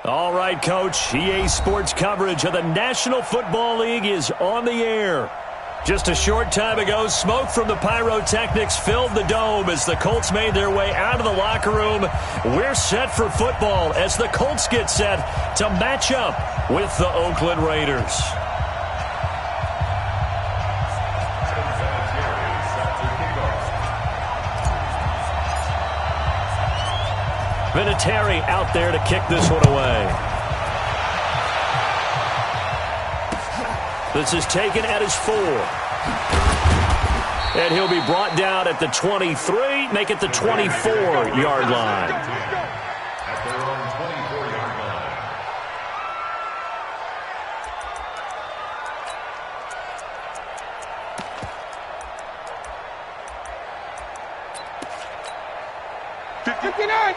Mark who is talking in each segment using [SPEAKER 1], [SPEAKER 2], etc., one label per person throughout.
[SPEAKER 1] All right, Coach. EA Sports coverage of the National Football League is on the air. Just a short time ago, smoke from the pyrotechnics filled the dome as the Colts made their way out of the locker room. We're set for football as the Colts get set to match up with the Oakland Raiders. Vinatieri out there to kick this one away. This is taken at his 4. And he'll be brought down at the 23, make it the 24-yard line.
[SPEAKER 2] At their own 24-yard line.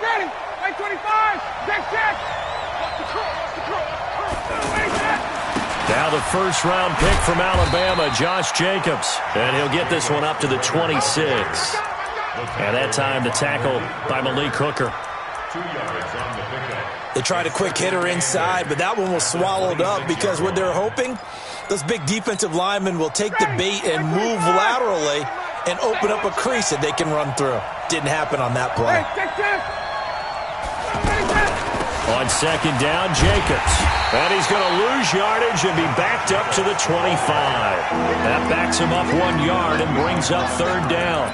[SPEAKER 3] Ready, 25, check.
[SPEAKER 1] Now the first-round pick from Alabama, Josh Jacobs. And he'll get this one up to the 26. And that time the tackle by Malik Hooker.
[SPEAKER 2] 2 yards on the pickup.
[SPEAKER 4] They tried a quick hitter inside, but that one was swallowed up because what they're hoping, those big defensive linemen will take the bait and move laterally and open up a crease that they can run through. Didn't happen on that play.
[SPEAKER 1] On second down, Jacobs. And he's going to lose yardage and be backed up to the 25. That backs him up 1 yard and brings up third down.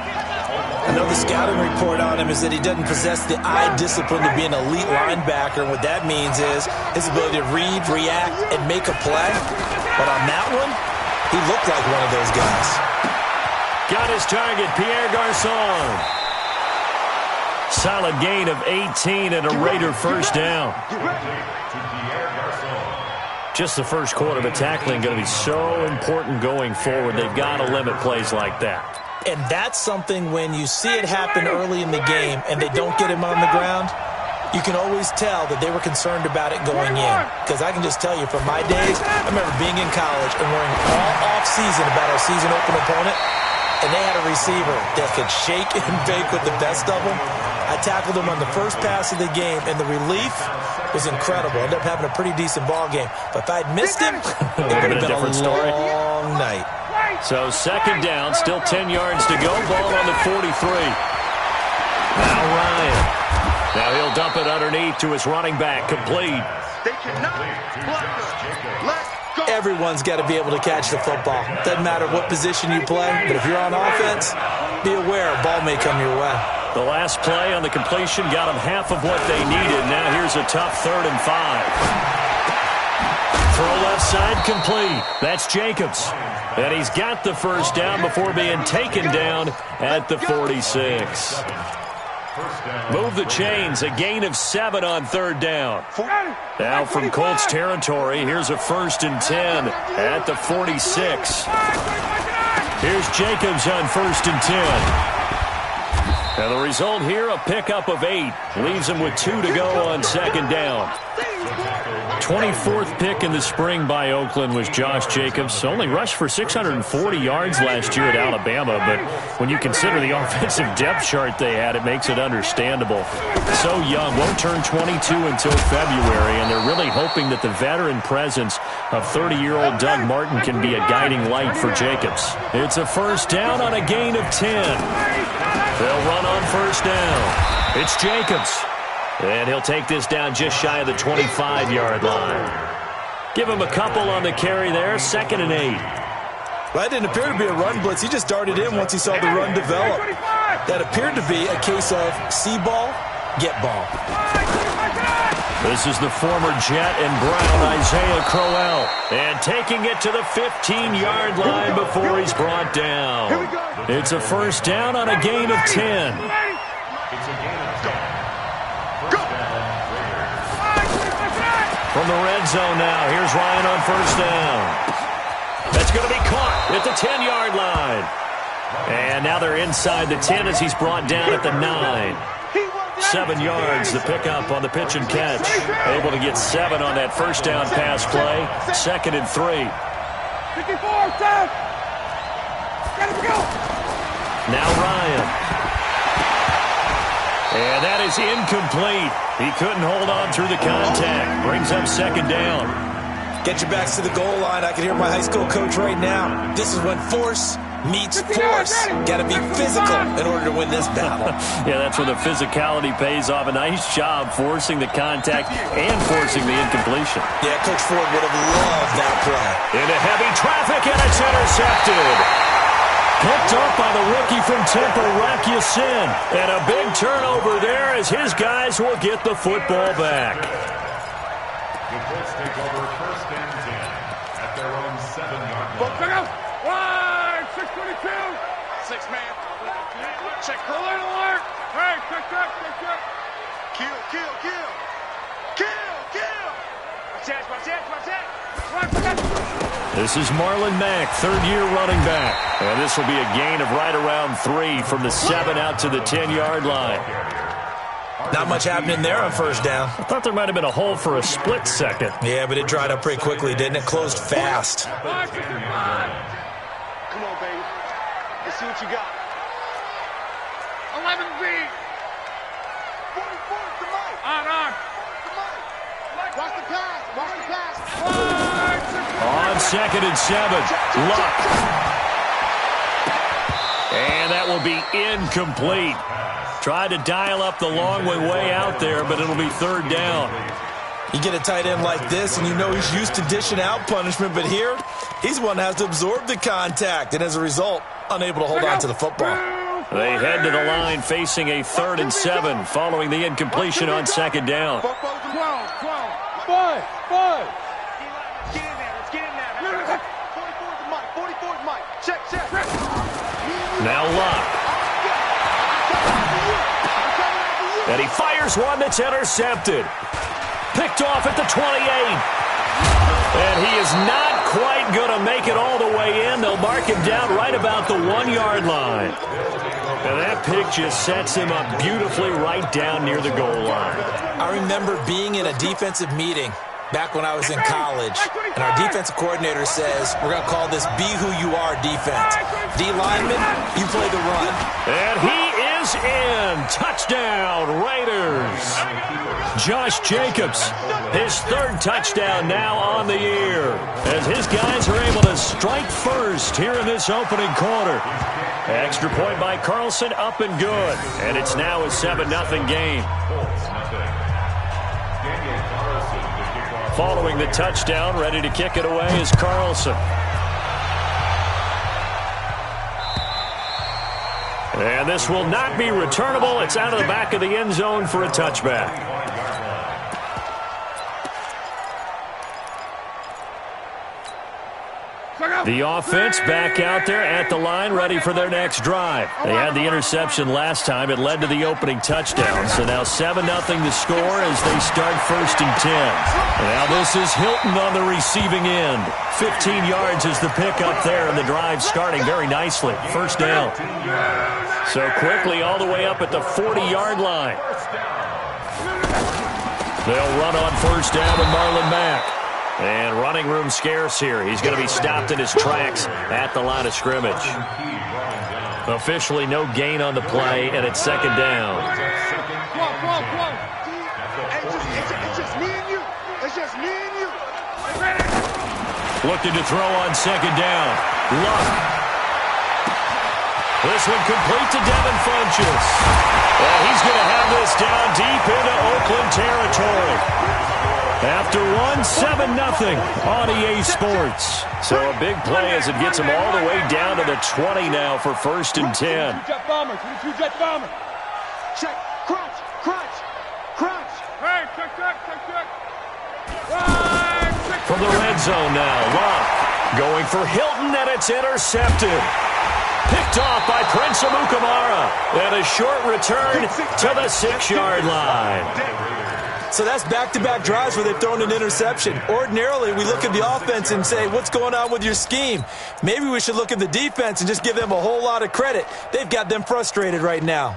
[SPEAKER 4] I know the scouting report on him is that he doesn't possess the eye discipline to be an elite linebacker. And what that means is his ability to read, react, and make a play. But on that one, he looked like one of those guys.
[SPEAKER 1] Got his target, Pierre Garçon. Solid gain of 18 and a Raider first down. Just the first quarter, but tackling going to be so important going forward. They've got to limit plays like that.
[SPEAKER 4] And that's something when you see it happen early in the game and they don't get him on the ground, you can always tell that they were concerned about it going in. Because I can just tell you from my days, I remember being in college and worrying all off-season about our season-open opponent, and they had a receiver that could shake and bake with the best of them. I tackled him on the first pass of the game, and the relief was incredible. Ended up having a pretty decent ball game. But if I'd missed him, it would have been a
[SPEAKER 1] different story.
[SPEAKER 4] Long night.
[SPEAKER 1] So second down, still 10 yards to go. Ball on the 43. Now Ryan. Now he'll dump it underneath to his running back. Complete.
[SPEAKER 3] They cannot block us. Let's go.
[SPEAKER 4] Everyone's got to be able to catch the football. Doesn't matter what position you play, but if you're on offense, be aware a ball may come your way.
[SPEAKER 1] The last play on the completion got them half of what they needed. Now here's a tough 3rd and 5. Throw left side complete. That's Jacobs. And he's got the first down before being taken down at the 46. Move the chains. A gain of 7 on 3rd down. Now from Colts territory, here's a 1st and 10 at the 46. Here's Jacobs on 1st and 10. And the result here, a pickup of 8. Leaves him with 2 to go on second down. 24th pick in the spring by Oakland was Josh Jacobs. Only rushed for 640 yards last year at Alabama, but when you consider the offensive depth chart they had, it makes it understandable. So young, won't turn 22 until February, and they're really hoping that the veteran presence of 30-year-old Doug Martin can be a guiding light for Jacobs. It's a first down on a gain of 10. They'll run on first down. It's Jacobs. And he'll take this down just shy of the 25-yard line. Give him a couple on the carry there. 2nd and 8.
[SPEAKER 4] Well, that didn't appear to be a run blitz. He just darted in once he saw the run develop. That appeared to be a case of see ball, get ball.
[SPEAKER 1] This is the former Jet and Brown, Isaiah Crowell. And taking it to the 15-yard line before he's brought down. It's a first down on a gain of 10.
[SPEAKER 2] It's a gain of 10.
[SPEAKER 1] From the red zone now, here's Ryan on first down. That's going to be caught at the 10-yard line. And now they're inside the 10 as he's brought down at the 9. 7 yards, the pickup on the pitch and catch. Able to get 7 on that first down pass play. 2nd and 3.
[SPEAKER 3] 54, Ted. Gotta go.
[SPEAKER 1] Now Ryan. And that is incomplete. He couldn't hold on through the contact. Brings up second down.
[SPEAKER 4] Get your backs to the goal line. I can hear my high school coach right now. This is when force meets force. Got to be physical in order to win this battle.
[SPEAKER 1] Yeah, that's where the physicality pays off. A nice job forcing the contact and forcing the incompletion.
[SPEAKER 4] Yeah, Coach Ford would have loved that play.
[SPEAKER 1] Into heavy traffic, and it's intercepted. Picked up by the rookie from Temple, Rocky Sin. And a big turnover there as his guys will get the football back.
[SPEAKER 2] The Colts take over first and 10 at their own 7-yard line.
[SPEAKER 3] Wide, 622. 6-man. Check. Alert, alert. Hey, check. Kill. Watch that.
[SPEAKER 1] This is Marlon Mack, third-year running back. And this will be a gain of right around 3 from the 7 out to the 10-yard line.
[SPEAKER 4] Not much happening there on first down.
[SPEAKER 1] I thought there might have been a hole for a split second.
[SPEAKER 4] Yeah, but it dried up pretty quickly, didn't it? Closed fast.
[SPEAKER 3] Come on, baby. Let's see what you got. 11B. 44 to Mike. On. Watch the pass.
[SPEAKER 1] On 2nd and 7. Luck. And that will be incomplete. Tried to dial up the long way out there, but it'll be third down.
[SPEAKER 4] You get a tight end like this, and you know he's used to dishing out punishment, but here, he's one that has to absorb the contact, and as a result, unable to hold on to the football.
[SPEAKER 1] They head to the line facing a 3rd and 7 following the incompletion on 2nd down.
[SPEAKER 3] 12. 5. Let's get in there. 44 to Mike. Check.
[SPEAKER 1] Now Luck. And he fires one that's intercepted. Picked off at the 28. And he is not quite going to make it all the way in. They'll mark him down right about the 1-yard line. And that pick just sets him up beautifully right down near the goal line.
[SPEAKER 4] I remember being in a defensive meeting back when I was in college, and our defensive coordinator says, we're going to call this Be Who You Are defense. D lineman, you play the run.
[SPEAKER 1] And he is in. Touchdown, Raiders. Josh Jacobs, his 3rd touchdown now on the year, as his guys are able to strike first here in this opening quarter. Extra point by Carlson, up and good. And it's now a 7-0 game. Following the touchdown, ready to kick it away is Carlson. And this will not be returnable. It's out of the back of the end zone for a touchback. The offense back out there at the line, ready for their next drive. They had the interception last time. It led to the opening touchdown. So now 7-0 the score as they start 1st and 10. Now this is Hilton on the receiving end. 15 yards is the pick up there, and the drive starting very nicely. First down. So quickly all the way up at the 40-yard line. They'll run on first down with Marlon Mack. And running room scarce here. He's going to be stopped in his tracks at the line of scrimmage. Officially no gain on the play, and it's 2nd down.
[SPEAKER 3] It's just me and you.
[SPEAKER 1] Looking to throw on 2nd down. Luck. This one complete to Devin Funchess. And he's going to have this down deep into Oakland territory. After 7-0 on EA Sports. So a big play as it gets him all the way down to the 20 now for 1st and 10.
[SPEAKER 3] Jet bomber. Check. Crunch. Hey, check.
[SPEAKER 1] From the red zone now, Luck going for Hilton, and it's intercepted. Picked off by Prince Amukamara. And a short return to the 6-yard line.
[SPEAKER 4] So that's back-to-back drives where they've thrown an interception. Ordinarily, we look at the offense and say, what's going on with your scheme? Maybe we should look at the defense and just give them a whole lot of credit. They've got them frustrated right now.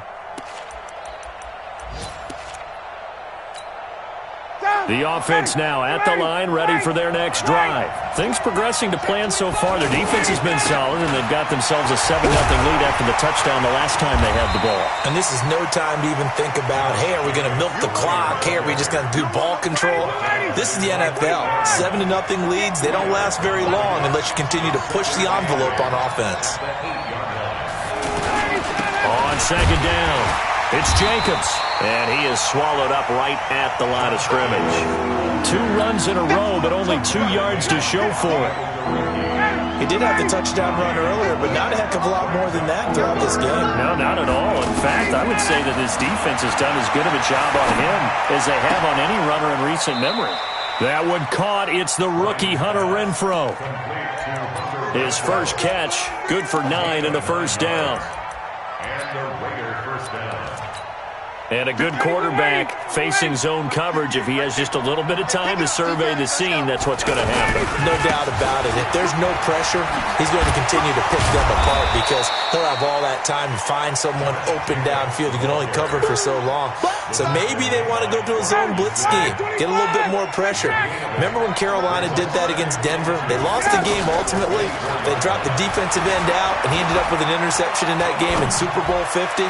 [SPEAKER 3] Down.
[SPEAKER 1] The offense now at the line, ready for their next drive. Things progressing to plan so far. Their defense has been solid, and they've got themselves a 7-0 lead after the touchdown the last time they had the ball.
[SPEAKER 4] And this is no time to even think about, hey, are we going to milk the clock? Hey, are we just going to do ball control? This is the NFL. 7-0 leads, they don't last very long unless you continue to push the envelope on offense.
[SPEAKER 1] On second down, it's Jacobs, and he is swallowed up right at the line of scrimmage. 2 runs in a row, but only 2 yards to show for it.
[SPEAKER 4] He did have the touchdown run earlier, but not a heck of a lot more than that throughout this game.
[SPEAKER 1] No, not at all. In fact, I would say that his defense has done as good of a job on him as they have on any runner in recent memory. That one caught. It's the rookie Hunter Renfrow. His first catch, good for 9 and a first down. And a good quarterback facing zone coverage. If he has just a little bit of time to survey the scene, that's what's going to happen.
[SPEAKER 4] No doubt about it. If there's no pressure, he's going to continue to pick them apart because he'll have all that time to find someone open downfield. You can only cover for so long. So maybe they want to go to a zone blitz scheme, get a little bit more pressure. Remember when Carolina did that against Denver? They lost the game ultimately. They dropped the defensive end out, and he ended up with an interception in that game in Super Bowl 50.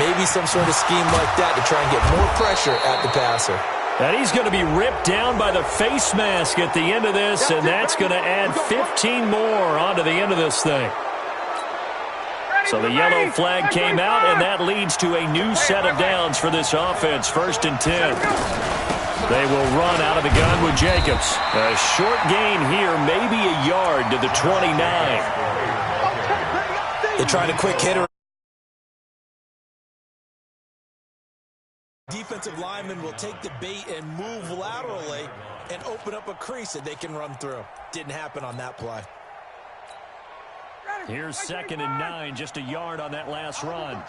[SPEAKER 4] Maybe some sort of scheme like that to try and get more pressure at the passer.
[SPEAKER 1] And he's going to be ripped down by the face mask at the end of this, and that's going to add 15 more onto the end of this thing. So the yellow flag came out, and that leads to a new set of downs for this offense, 1st and 10. They will run out of the gun with Jacobs. A short gain here, maybe a yard to the 29.
[SPEAKER 4] They tried a quick hitter. Defensive lineman will take the bait and move laterally and open up a crease that they can run through. Didn't happen on that play.
[SPEAKER 1] Here's 2nd and 9, just a yard on that last run.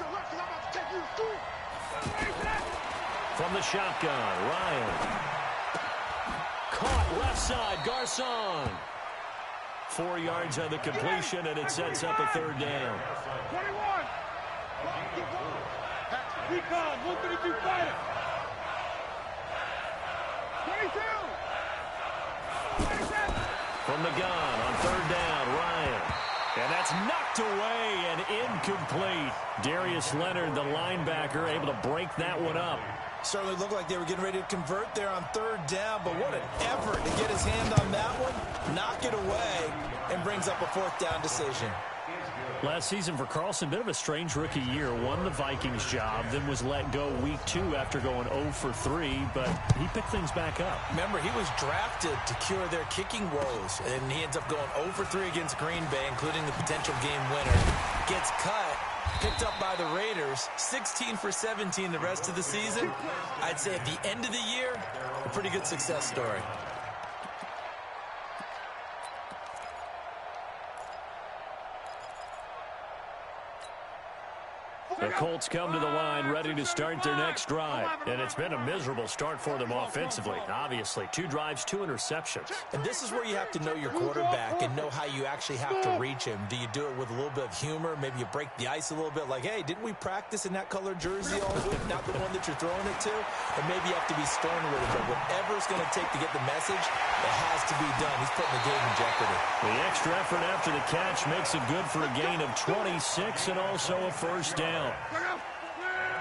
[SPEAKER 1] From the shotgun, Ryan. Caught left side, Garcon. 4 yards on the completion, and it sets up a 3rd down.
[SPEAKER 3] 21. Recon, 132 fighter. 22.
[SPEAKER 1] From the gun on 3rd down, Ryan. And that's knocked away and incomplete. Darius Leonard, the linebacker, able to break that one up.
[SPEAKER 4] Certainly looked like they were getting ready to convert there on 3rd down, but what an effort to get his hand on that one, knock it away, and brings up a 4th down decision.
[SPEAKER 1] Last season for Carlson, bit of a strange rookie year. Won the Vikings job, then was let go week 2 after going 0 for 3, but he picked things back up.
[SPEAKER 4] Remember, he was drafted to cure their kicking woes, and he ends up going 0 for 3 against Green Bay, including the potential game winner. Gets cut, picked up by the Raiders, 16 for 17 the rest of the season. I'd say at the end of the year, a pretty good success story.
[SPEAKER 1] The Colts come to the line ready to start their next drive. And it's been a miserable start for them offensively. Obviously, 2 drives, 2 interceptions.
[SPEAKER 4] And this is where you have to know your quarterback and know how you actually have to reach him. Do you do it with a little bit of humor? Maybe you break the ice a little bit like, hey, didn't we practice in that colored jersey all week? Not the one that you're throwing it to? Or maybe you have to be stern with it. But whatever it's going to take to get the message, it has to be done. He's putting the game in jeopardy.
[SPEAKER 1] The extra effort after the catch makes it good for a gain of 26 and also a 1st down.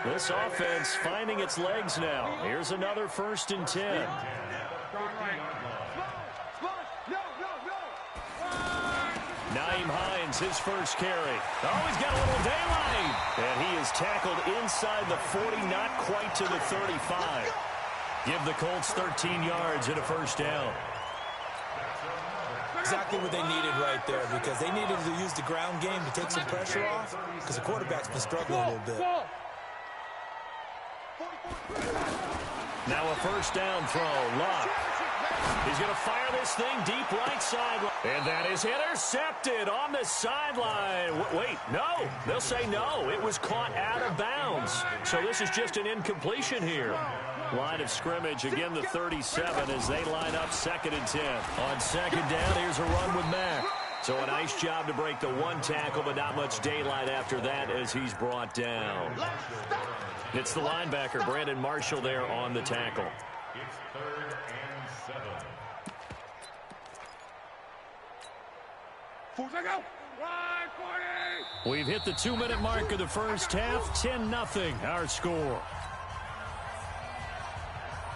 [SPEAKER 1] This offense finding its legs now. Here's another 1st and 10. Nyheim Hines, his first carry. Oh, he's got a little daylight. And he is tackled inside the 40, not quite to the 35. Give the Colts 13 yards and a 1st down.
[SPEAKER 4] Exactly what they needed right there, because they needed to use the ground game to take some pressure off, because the quarterback's been struggling a little bit.
[SPEAKER 1] Now a 1st down throw. Luck. He's going to fire this thing deep right sideline. And that is intercepted on the sideline. Wait, no. They'll say no. It was caught out of bounds. So this is just an incompletion here. Line of scrimmage, again the 37 as they line up 2nd and 10. On 2nd down, here's a run with Mack. So a nice job to break the 1 tackle, but not much daylight after that as he's brought down. It's the linebacker, Brandon Marshall, there on the tackle.
[SPEAKER 2] It's 3rd and 7.
[SPEAKER 1] We've hit the 2-minute mark of the first half. 10-0 our score.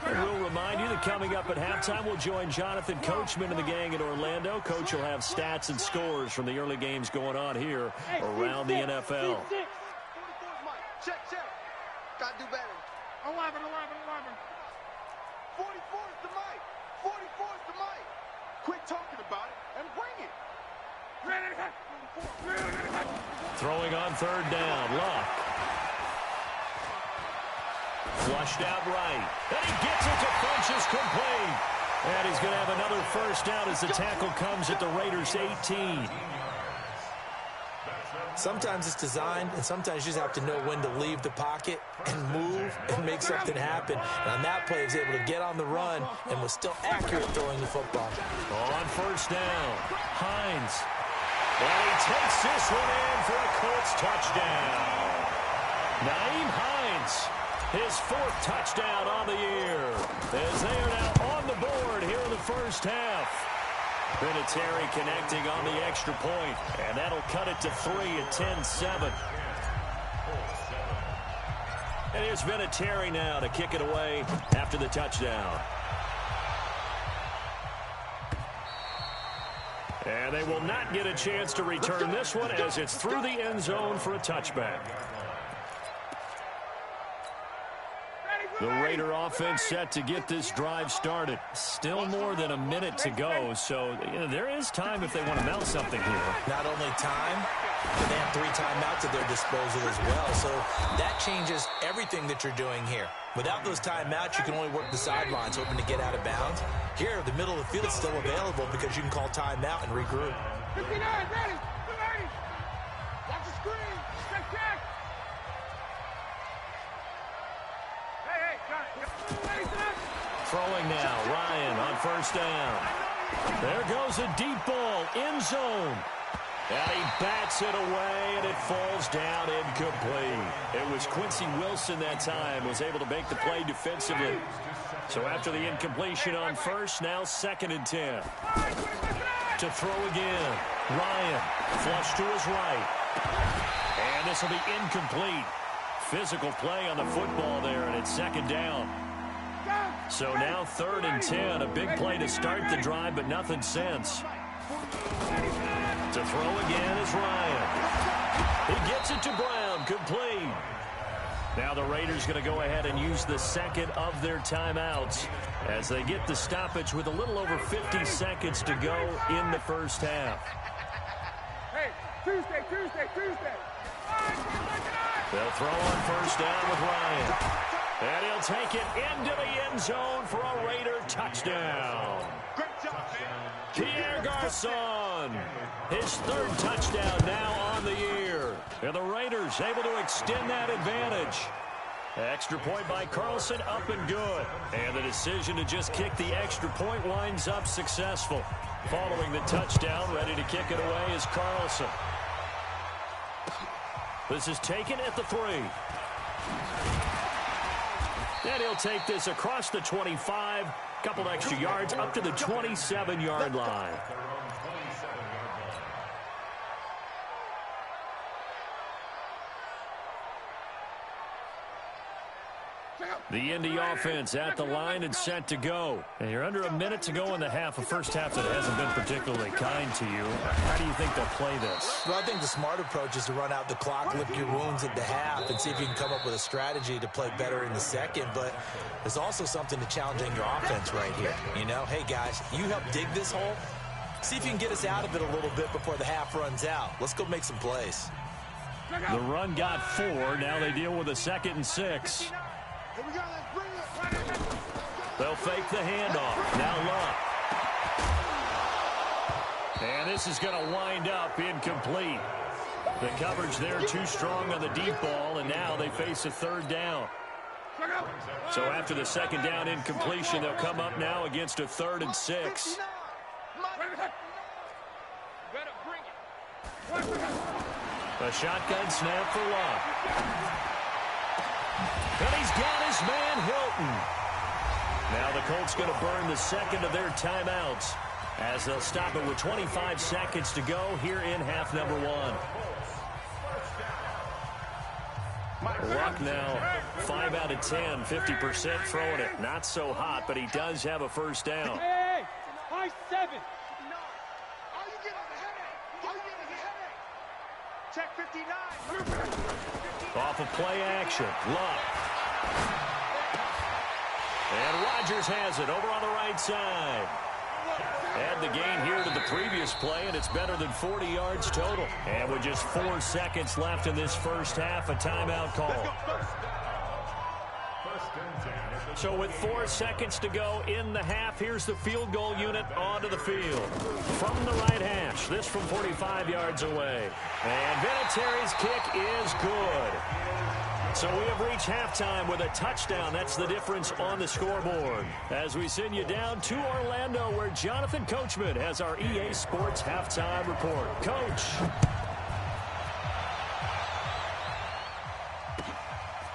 [SPEAKER 1] And we'll remind you that coming up at halftime, we'll join Jonathan Coachman and the gang in Orlando. Coach will have stats and scores from the early games going on here around the NFL.
[SPEAKER 3] Check. Gotta do better. 11. 44 is the mic. 44 is the mic. Quit talking about it and bring it.
[SPEAKER 1] Throwing on 3rd down. Luck. Flushed out right. And he gets it to Funchess complete. And he's going to have another first down as the tackle comes at the Raiders' 18.
[SPEAKER 4] Sometimes it's designed, and sometimes you just have to know when to leave the pocket and move and make something happen. And on that play, he was able to get on the run and was still accurate throwing the football.
[SPEAKER 1] On first down, Hines. And he takes this one in for a Colts touchdown. Nyheim Hines, his 4th touchdown on the year, as they are now on the board here in the first half. Vinatieri connecting on the extra point, and that'll cut it to 3 at 10-7. And here's Vinatieri now to kick it away after the touchdown. And they will not get a chance to return this one as it's through the end zone for a touchback. The Raider offense set to get this drive started. Still more than a minute to go, so there is time if they want to mount something here.
[SPEAKER 4] Not only time, but they have 3 timeouts at their disposal as well, so that changes everything that you're doing here. Without those timeouts, you can only work the sidelines, hoping to get out of bounds. Here, the middle of the field is still available because you can call timeout and regroup.
[SPEAKER 3] 59, ready. Watch the screen. Check.
[SPEAKER 1] Throwing now, Ryan on first down. There goes a deep ball, end zone. And he bats it away, and it falls down incomplete. It was Quincy Wilson that time, was able to make the play defensively. So after the incompletion on first, now 2nd and 10. To throw again, Ryan, flush to his right. And this will be incomplete. Physical play on the football there, and it's 2nd down. So now 3rd and 10, a big play to start the drive, but nothing since. To throw again is Ryan. He gets it to Brown, complete. Now the Raiders going to go ahead and use the 2nd of their timeouts as they get the stoppage with a little over 50 seconds to go in the first half.
[SPEAKER 3] Hey, Tuesday.
[SPEAKER 1] They'll throw on first down with Ryan. And he'll take it into the end zone for a Raider touchdown.
[SPEAKER 3] Great job, man.
[SPEAKER 1] Pierre Garçon, his 3rd touchdown now on the year. And the Raiders able to extend that advantage. Extra point by Carlson, up and good. And the decision to just kick the extra point winds up successful. Following the touchdown, ready to kick it away is Carlson. This is taken at the 3. And he'll take this across the 25, couple extra yards up to the 27-yard line. The Indy offense at the line and set to go. And you're under a minute to go in the half, a first half that hasn't been particularly kind to you. How do you think they'll play this?
[SPEAKER 4] Well, I think the smart approach is to run out the clock, lick your wounds at the half, and see if you can come up with a strategy to play better in the second. But there's also something to challenging your offense right here. You know, hey, guys, you help dig this hole. See if you can get us out of it a little bit before the half runs out. Let's go make some plays.
[SPEAKER 1] The run got 4. Now they deal with a 2nd and 6.
[SPEAKER 3] Here we go, let's bring it.
[SPEAKER 1] They'll fake the handoff. Now Luck. And this is going to wind up incomplete. The coverage there too strong on the deep ball, and now they face a 3rd down. So after the 2nd down incompletion, they'll come up now against a 3rd and 6. A shotgun snap for Luck. And he's got his man Hilton. Now the Colts going to burn the second of their timeouts as they'll stop it with 25 seconds to go here in half number one. Luck now 5 out of 10, 50% throwing it. Not so hot, but he does have a first down.
[SPEAKER 3] Hey, high 7. Are you getting the headache? Are you getting the headache? Check 59.
[SPEAKER 1] Off of play action. Luck. And Rodgers has it over on the right side. Add the gain here to the previous play, and it's better than 40 yards total. And with just 4 seconds left in this first half, a timeout call. So with 4 seconds to go in the half, here's the field goal unit onto the field. From the right hash, this from 45 yards away. And Vinatieri's kick is good. So we have reached halftime with a touchdown. That's the difference on the scoreboard. As we send you down to Orlando, where Jonathan Coachman has our EA Sports halftime report. Coach.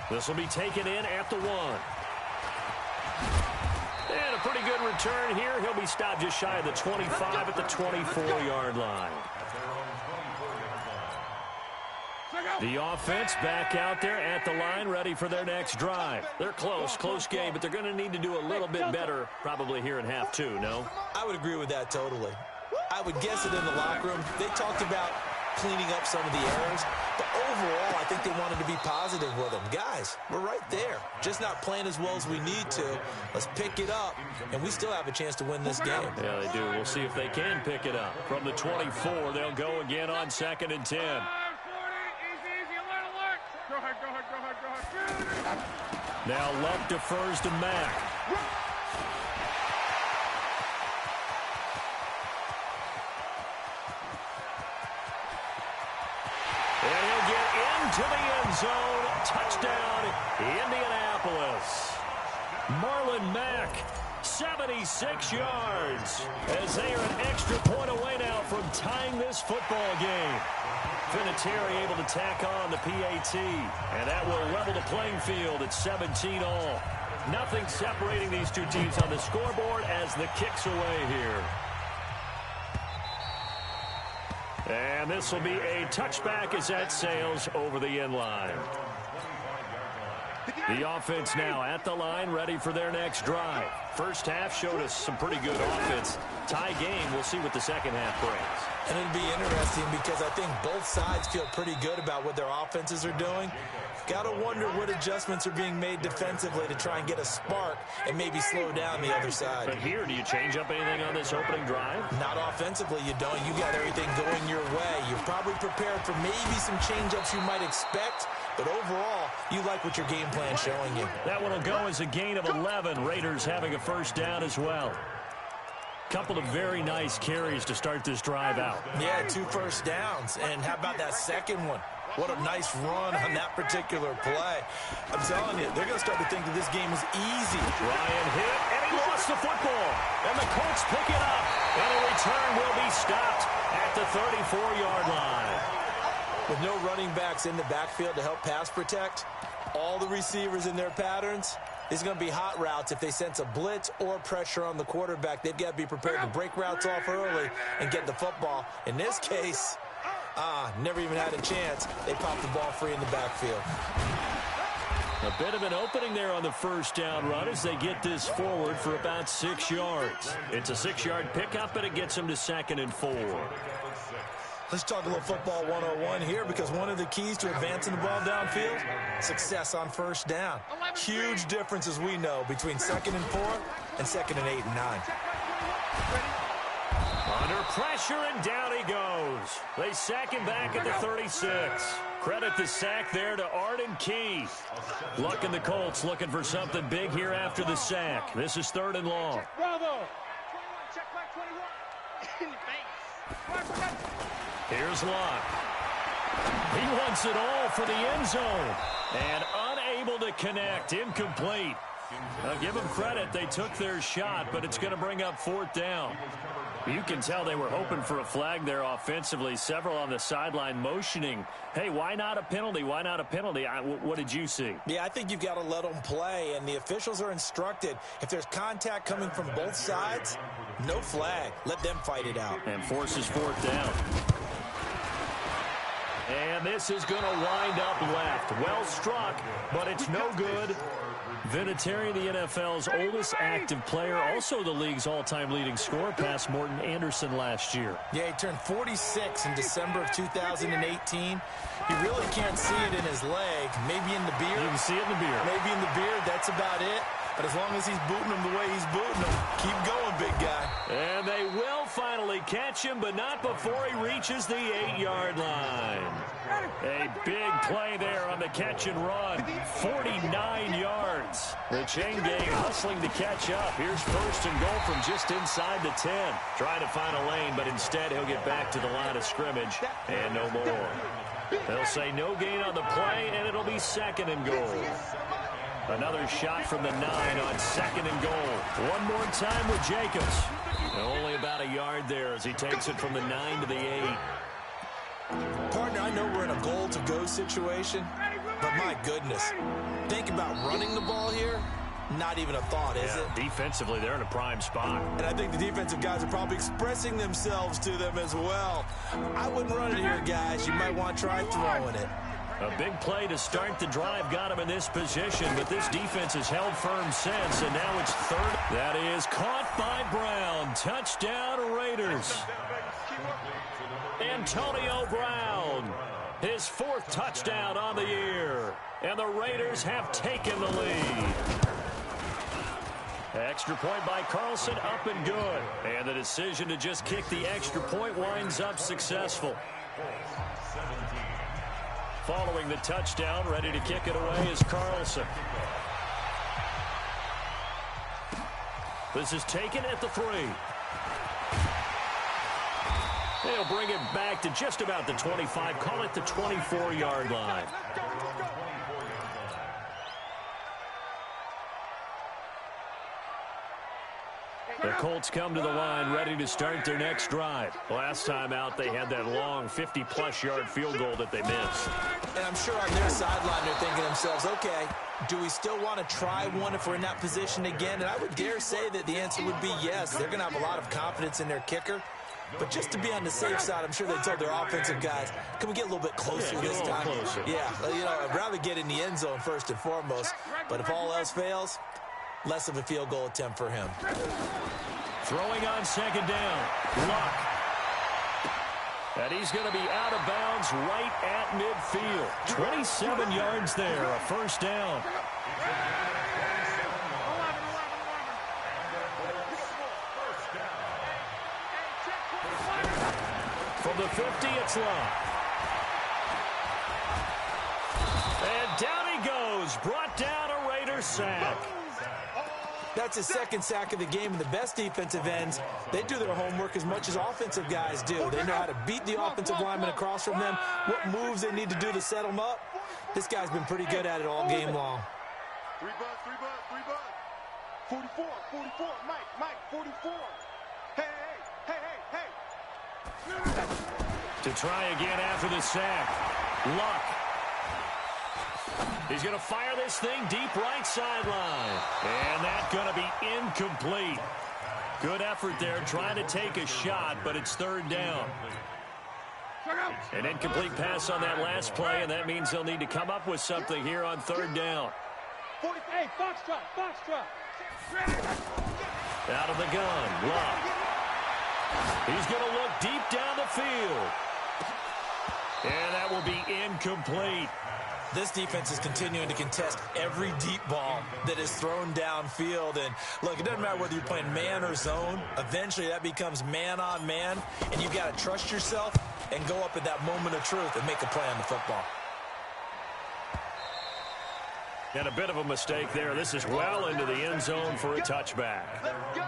[SPEAKER 1] This will be taken in at the 1. And a pretty good return here. He'll be stopped just shy of the 25 at the 24-yard line. The offense back out there at the line, ready for their next drive. They're close game, but they're going to need to do a little bit better probably here in half 2, no?
[SPEAKER 4] I would agree with that totally. I would guess it in the locker room. They talked about cleaning up some of the errors, but overall, I think they wanted to be positive with them. Guys, we're right there. Just not playing as well as we need to. Let's pick it up, and we still have a chance to win this game.
[SPEAKER 1] Yeah, they do. We'll see if they can pick it up. From the 24, they'll go again on 2nd and 10.
[SPEAKER 3] Go ahead.
[SPEAKER 1] Now Luck defers to Mack. And he'll get into the end zone. Touchdown, Indianapolis. Marlon Mack, 76 yards, as they are an extra point away now from tying this football game. Vinatieri able to tack on the PAT, and that will level the playing field at 17 all. Nothing separating these two teams on the scoreboard as the kick's away here. And this will be a touchback as that sails over the end line. The offense now at the line, ready for their next drive. First half showed us some pretty good offense. Tie game, we'll see what the second half brings.
[SPEAKER 4] And it'll be interesting because I think both sides feel pretty good about what their offenses are doing. Got to wonder what adjustments are being made defensively to try and get a spark and maybe slow down the other side.
[SPEAKER 1] But here, do you change up anything on this opening drive?
[SPEAKER 4] Not offensively, you don't. You got everything going your way. You're probably prepared for maybe some change-ups you might expect, but overall, you like what your game plan's showing you.
[SPEAKER 1] That one will go as a gain of 11. Raiders having a first down as well. Couple of very nice carries to start this drive out.
[SPEAKER 4] Yeah, 2 first downs. And how about that second one? What a nice run on that particular play. I'm telling you, they're going to start to think that this game is easy.
[SPEAKER 1] Ryan hit, and he lost the football. And the Colts pick it up. And a return will be stopped at the 34-yard line.
[SPEAKER 4] With no running backs in the backfield to help pass protect, all the receivers in their patterns, these are going to be hot routes. If they sense a blitz or pressure on the quarterback, they've got to be prepared to break routes off early and get the football. In this case, never even had a chance. They popped the ball free in the backfield.
[SPEAKER 1] A bit of an opening there on the first down run as they get this forward for about 6 yards. It's a 6-yard pickup, and it gets them to 2nd and 4.
[SPEAKER 4] Let's talk a little football 101 here, because one of the keys to advancing the ball downfield, success on first down. Huge difference, as we know, between 2nd and 4 and 2nd and 8 and 9.
[SPEAKER 1] Under pressure, and down he goes. They sack him back at the 36. Credit the sack there to Arden Key. Luck and the Colts looking for something big here after the sack. This is 3rd and long.
[SPEAKER 3] Bravo.
[SPEAKER 1] Here's Luck. He wants it all for the end zone. And unable to connect. Incomplete. Now give them credit. They took their shot, but it's going to bring up 4th down. You can tell they were hoping for a flag there offensively. Several on the sideline motioning, hey, why not a penalty? Why not a penalty? What did you see?
[SPEAKER 4] Yeah, I think you've got to let them play, and the officials are instructed, if there's contact coming from both sides, no flag. Let them fight it out.
[SPEAKER 1] And forces fourth down. And this is going to wind up left. Well struck, but it's no good. Vinatieri, the NFL's oldest active player, also the league's all-time leading scorer, past Morton Anderson last year.
[SPEAKER 4] Yeah, he turned 46 in December of 2018. You really can't see it in his leg. Maybe in the beard.
[SPEAKER 1] You can see it in the beard.
[SPEAKER 4] Maybe in the beard. That's about it. But as long as he's booting him the way he's booting him, keep going, big guy.
[SPEAKER 1] And they will finally catch him, but not before he reaches the 8-yard line. A big play there on the catch and run. 49 yards. The chain gang hustling to catch up. Here's first and goal from just inside the 10. Trying to find a lane, but instead he'll get back to the line of scrimmage and no more. They'll say no gain on the play, and it'll be second and goal. Another shot from the 9 on second and goal. One more time with Jacobs. Only about a yard there as he takes it from the 9 to the 8.
[SPEAKER 4] Partner, I know we're in a goal-to-go situation, but my goodness, think about running the ball here. Not even a thought, is it?
[SPEAKER 1] Defensively, they're in a prime spot.
[SPEAKER 4] And I think the defensive guys are probably expressing themselves to them as well. I wouldn't run it here, guys. You might want to try throwing it.
[SPEAKER 1] A big play to start the drive got him in this position, but this defense has held firm since, and now it's third. That is caught by Brown. Touchdown, Raiders. Antonio Brown, his fourth touchdown on the year, and the Raiders have taken the lead. Extra point by Carlson, up and good. And the decision to just kick the extra point winds up successful. Following the touchdown, ready to kick it away is Carlson. This is taken at the 3. They'll bring it back to just about the 25, call it the 24-yard line. The Colts come to the line ready to start their next drive. Last time out, they had that long 50-plus yard field goal that they missed.
[SPEAKER 4] And I'm sure on their sideline they're thinking to themselves, okay, do we still want to try one if we're in that position again? And I would dare say that the answer would be yes. They're going to have a lot of confidence in their kicker. But just to be on the safe side, I'm sure they told their offensive guys, can we get a little bit closer this time?
[SPEAKER 1] Closer.
[SPEAKER 4] Yeah, I'd rather get in the end zone first and foremost. But if all else fails, less of a field goal attempt for him.
[SPEAKER 1] Throwing on second down. Luck. And he's going to be out of bounds right at midfield. 27 yards there, a first down. From the 50, it's Luck. And down he goes. Brought down a Raiders sack.
[SPEAKER 4] That's his second sack of the game, and the best defensive ends, they do their homework as much as offensive guys do. They know how to beat the offensive lineman across from them, what moves they need to do to set them up. This guy's been pretty good at it all game long.
[SPEAKER 3] 3 bucks. 44, Mike, 44. Hey.
[SPEAKER 1] To try again after the sack. Luck. He's going to fire this thing deep right sideline. And that's going to be incomplete. Good effort there trying to take a shot, but it's third down. An incomplete pass on that last play, and that means they'll need to come up with something here on third down.
[SPEAKER 3] Hey, Foxtrot.
[SPEAKER 1] Out of the gun, Luck. He's going to look deep down the field. And that will be incomplete.
[SPEAKER 4] This defense is continuing to contest every deep ball that is thrown downfield. And, look, it doesn't matter whether you're playing man or zone. Eventually, that becomes man-on-man, and you've got to trust yourself and go up at that moment of truth and make a play on the football.
[SPEAKER 1] And a bit of a mistake there. This is well into the end zone for a touchback.
[SPEAKER 3] Let's go.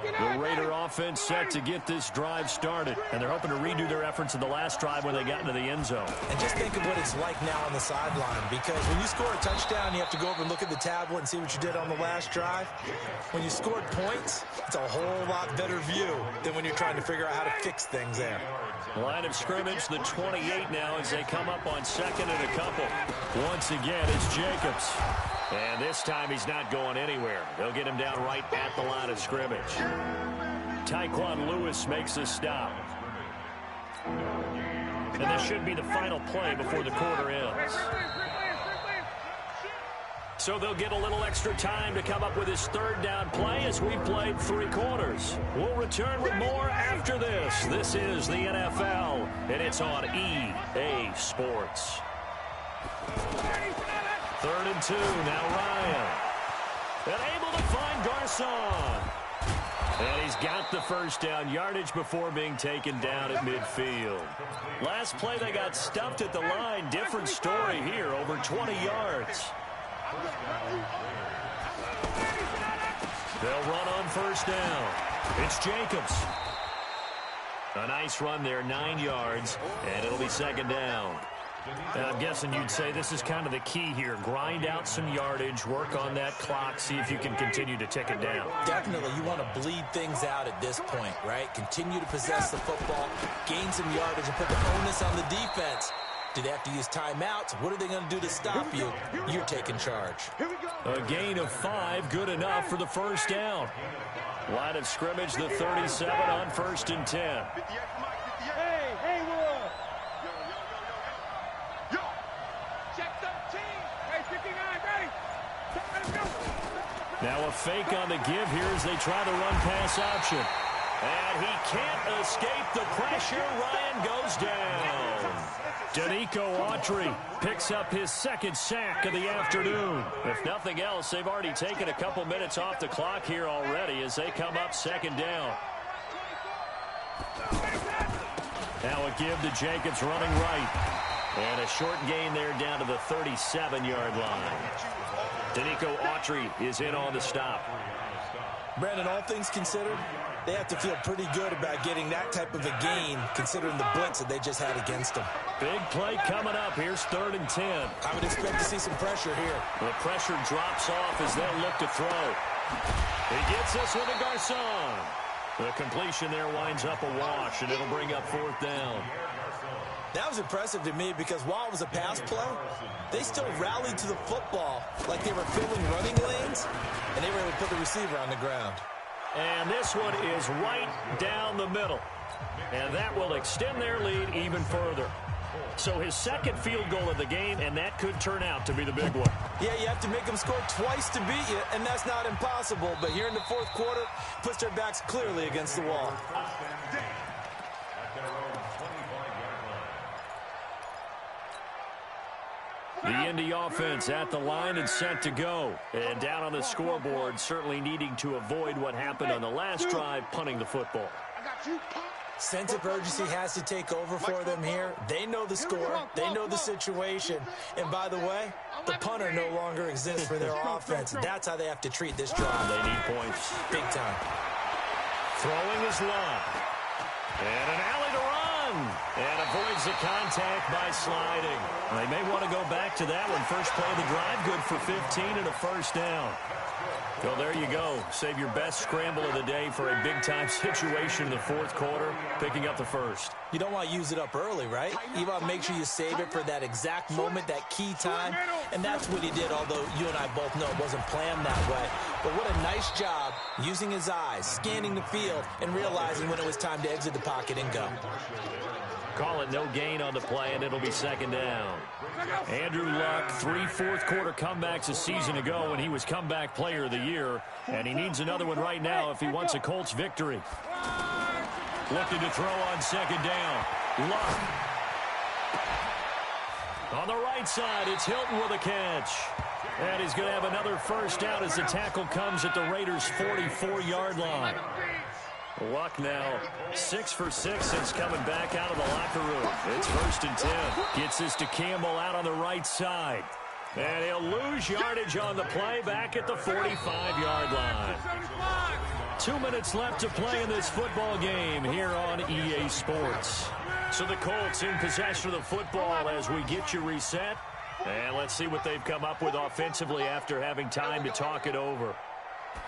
[SPEAKER 1] The Raider offense set to get this drive started, and they're hoping to redo their efforts in the last drive when they got into the end zone.
[SPEAKER 4] And just think of what it's like now on the sideline, because when you score a touchdown, you have to go over and look at the tablet and see what you did on the last drive. When you scored points, it's a whole lot better view than when you're trying to figure out how to fix things there.
[SPEAKER 1] Line of scrimmage, the 28 now as they come up on second and a couple. Once again, it's Jacobs. And this time he's not going anywhere. They'll get him down right at the line of scrimmage. Tyquan Lewis makes the stop. And this should be the final play before the quarter ends. So they'll get a little extra time to come up with his third down play as we've played 3 quarters. We'll return with more after this. This is the NFL, and it's on EA Sports. 3rd and 2, now Ryan. And able to find Garcon. And he's got the first down yardage before being taken down at midfield. Last play they got stuffed at the line. Different story here, over 20 yards. They'll run on first down. It's Jacobs. A nice run there, 9 yards, and it'll be second down. And I'm guessing you'd say this is kind of the key here. Grind out some yardage, work on that clock, see if you can continue to tick it down.
[SPEAKER 4] Definitely. You want to bleed things out at this point, right? Continue to possess the football, gain some yardage, and put the onus on the defense. Do they have to use timeouts? What are they going to do to stop you? You're taking charge.
[SPEAKER 1] A gain of 5, good enough for the first down. Line of scrimmage, the 37 on 1st and 10.
[SPEAKER 3] Hey, Haywood! Yo! Check 13! Hey, 59, ready! Let him go!
[SPEAKER 1] Now a fake on the give here as they try the run-pass option. And he can't escape the pressure. Ryan goes down. Danico Autry picks up his 2nd sack of the afternoon. If nothing else, they've already taken a couple minutes off the clock here already as they come up 2nd down. Now a give to Jacobs running right. And a short gain there down to the 37-yard line. Danico Autry is in on the stop.
[SPEAKER 4] Brandon, all things considered, they have to feel pretty good about getting that type of a gain considering the blitz that they just had against them.
[SPEAKER 1] Big play coming up. Here's 3rd and 10.
[SPEAKER 4] I would expect to see some pressure here.
[SPEAKER 1] The pressure drops off as they'll look to throw. He gets this one to Garcon. The completion there winds up a wash, and it'll bring up 4th down.
[SPEAKER 4] That was impressive to me because while it was a pass play, they still rallied to the football like they were filling running lanes, and they were able to put the receiver on the ground.
[SPEAKER 1] And this one is right down the middle. And that will extend their lead even further. So his 2nd field goal of the game, and that could turn out to be the big one.
[SPEAKER 4] Yeah, you have to make them score twice to beat you, and that's not impossible. But here in the 4th quarter, puts their backs clearly against the wall.
[SPEAKER 1] The Indy offense at the line and set to go. And down on the scoreboard, certainly needing to avoid what happened on the last drive, punting the football.
[SPEAKER 4] Sense of urgency has to take over for them here. They know the score. They know the situation. And by the way, the punter no longer exists for their offense. That's how they have to treat this drive.
[SPEAKER 1] They need points.
[SPEAKER 4] Big time.
[SPEAKER 1] Throwing is Love. And an alley to run. And avoids the contact by sliding. They may want to go back to that one. First play of the drive, good for 15 and a first down. Well, there you go. Save your best scramble of the day for a big-time situation in the 4th quarter, picking up the first.
[SPEAKER 4] You don't want to use it up early, right? You want to make sure you save it for that exact moment, that key time. And that's what he did, although you and I both know it wasn't planned that way. But what a nice job using his eyes, scanning the field, and realizing when it was time to exit the pocket and go.
[SPEAKER 1] Call it no gain on the play, and it'll be 2nd down. Andrew Luck, 3 4th-quarter comebacks a season ago when he was comeback player of the year, and he needs another one right now if he wants a Colts victory. Looking to throw on 2nd down. Luck. On the right side, it's Hilton with a catch. And he's going to have another first down as the tackle comes at the Raiders' 44-yard line. Luck now 6 for 6 since coming back out of the locker room. It's 1st and 10. Gets this to Campbell out on the right side. And he'll lose yardage on the play back at the 45-yard line. 2 minutes left to play in this football game here on EA Sports. So the Colts in possession of the football as we get you reset. And let's see what they've come up with offensively after having time to talk it over.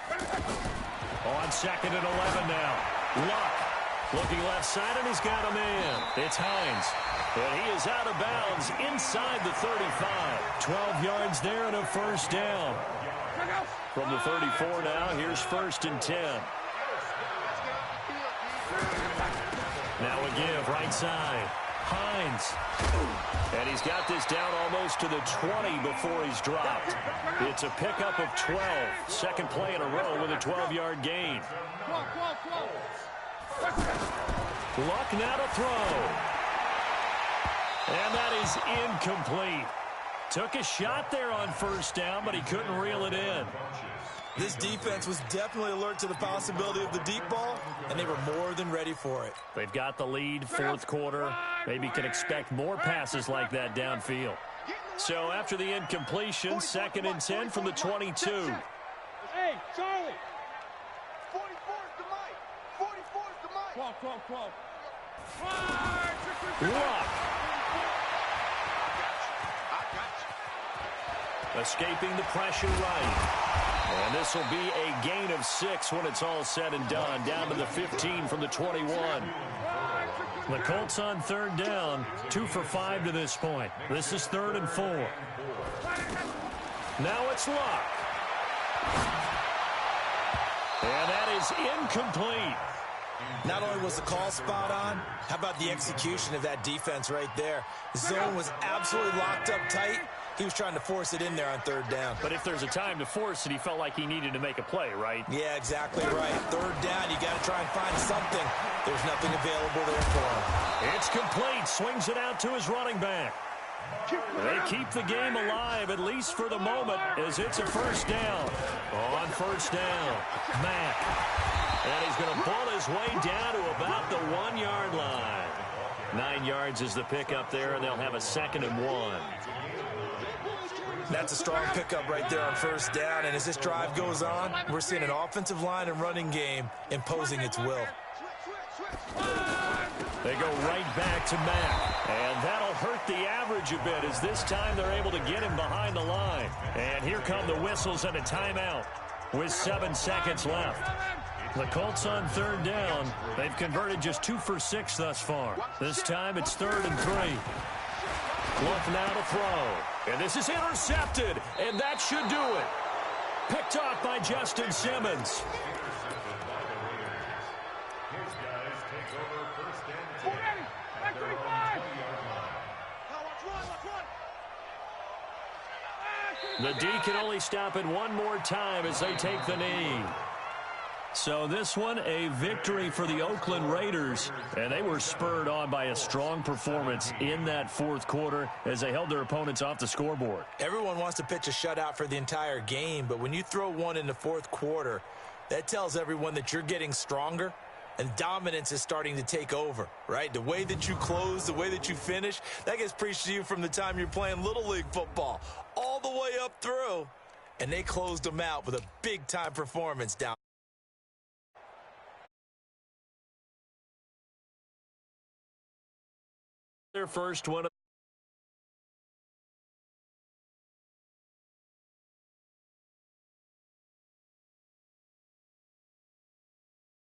[SPEAKER 1] On 2nd and 11 now. Luck looking left side, and he's got a man. It's Hines. And he is out of bounds inside the 35. 12 yards there and a first down. From the 34 now, here's 1st and 10. Now a give, right side. Hines. And he's got this down almost to the 20 before he's dropped. It's a pickup of 12. Second play in a row with a 12-yard gain. Luck now to throw. And that is incomplete. Took a shot there on first down, but he couldn't reel it in.
[SPEAKER 4] This defense was definitely alert to the possibility of the deep ball, and they were more than ready for it.
[SPEAKER 1] They've got the lead, 4th quarter. Maybe can expect more passes like that downfield. So after the incompletion, 2nd and 10 from the 22.
[SPEAKER 3] Hey, Charlie. 44 is the mic. 44 is the mic. 12.
[SPEAKER 1] Luck. Escaping the pressure right. And this will be a gain of 6 when it's all said and done. Down to the 15 from the 21. The Colts on 3rd down. 2 for 5 to this point. This is 3rd and 4. Now it's Luck. And that is incomplete.
[SPEAKER 4] Not only was the call spot on, how about the execution of that defense right there? The zone was absolutely locked up tight. He was trying to force it in there on 3rd down.
[SPEAKER 1] But if there's a time to force it, he felt like he needed to make a play, right?
[SPEAKER 4] Yeah, exactly right. 3rd down, you got to try and find something. There's nothing available there for him.
[SPEAKER 1] It's complete. Swings it out to his running back. They keep the game alive, at least for the moment, as it's a first down. On 1st down, Mack. And he's going to pull his way down to about the 1-yard line. 9 yards is the pickup there, and they'll have a 2nd and 1.
[SPEAKER 4] That's a strong pickup right there on 1st down, and as this drive goes on, we're seeing an offensive line and running game imposing its will.
[SPEAKER 1] They go right back to Mack, and that'll hurt the average a bit as this time they're able to get him behind the line. And here come the whistles and a timeout with 7 seconds left. The Colts on 3rd down. They've converted just 2 for 6 thus far. This time it's 3rd and 3. Luck now to throw. And this is intercepted, and that should do it. Picked off by Justin Simmons. The D can only stop it one more time as they take the knee. So this one, a victory for the Oakland Raiders, and they were spurred on by a strong performance in that 4th quarter as they held their opponents off the scoreboard.
[SPEAKER 4] Everyone wants to pitch a shutout for the entire game, but when you throw one in the 4th quarter, that tells everyone that you're getting stronger and dominance is starting to take over, right? The way that you close, the way that you finish, that gets preached to you from the time you're playing Little League football all the way up through, and they closed them out with a big-time performance down.
[SPEAKER 1] Their first one.